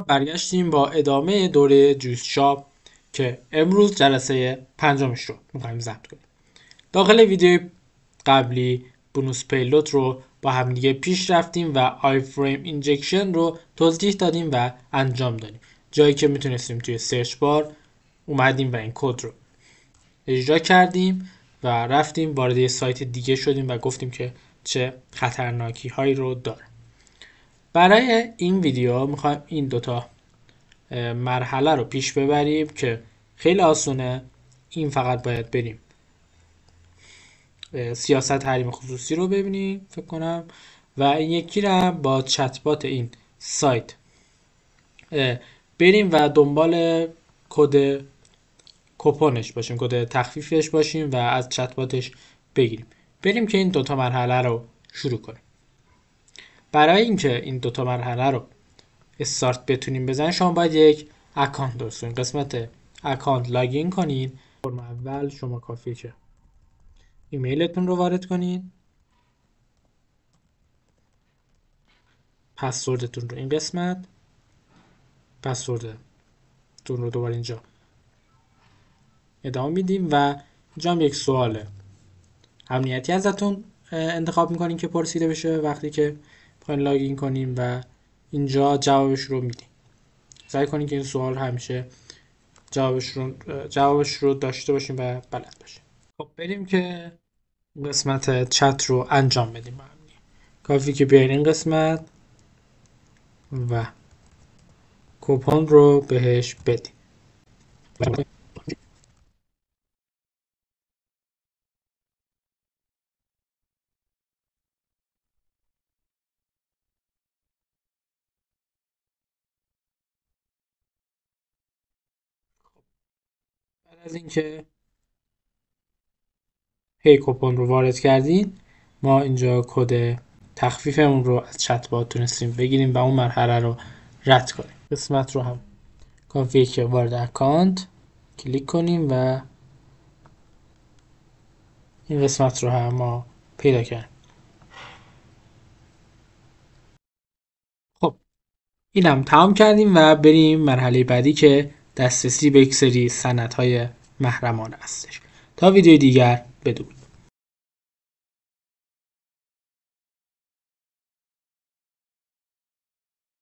برگشتیم با ادامه دوره جوس شاپ که امروز جلسه 5مش رو میخوایم ضبط کنیم. داخل ویدیو قبلی بونوس پیلوت رو با همدیگه پیش رفتیم و آی فریم اینجکشن رو توضیح دادیم و انجام دادیم. جایی که میتونستیم توی سرچ بار اومدیم و این کد رو اجرا کردیم و رفتیم وارد یه سایت دیگه شدیم و گفتیم که چه خطرناکی هایی رو داره. برای این ویدیو میخوایم این دوتا مرحله رو پیش ببریم که خیلی آسونه. این فقط باید بریم سیاست حریم خصوصی رو ببینیم فکر کنم و این یکی رو با چت بات این سایت بریم و دنبال کد کوپونش باشیم، کد تخفیفش باشیم و از چت باتش بگیریم. بریم که این دوتا مرحله رو شروع کنیم. برای اینکه این دوتا مرحله رو استارت بتونیم بزنیم شما باید یک اکانت درست کنید. قسمت اکانت لاگین کنید. فرم اول شما کافیه که ایمیلتون رو وارد کنید، پسوردتون رو این قسمت، پسوردتون رو دوباره اینجا ادامه میدیم و اینجا هم یک سوال امنیتی ازتون انتخاب میکنین که پرسیده بشه وقتی که میخواین لاگین کنیم و اینجا جوابش رو میدیم. سعی کنین که این سوال همیشه جوابش رو داشته باشیم و بلد باشیم. خب بریم که قسمت چت رو انجام بدیم. کافی که بیاین این قسمت و کوپن رو بهش بدیم. بعد از اینکه کوپن رو وارد کردین ما اینجا کد تخفیفمون رو از چت بات تونستیم بگیریم و اون مرحله رو رد کنیم. قسمت رو هم کافیه که وارد اکانت کلیک کنیم و این قسمت رو هم ما پیدا کردیم. خب اینم تمام کردیم و بریم مرحله بعدی که دسترسی به یک سری سندهای محرمانه هستش. تا ویدیو دیگر بدرود.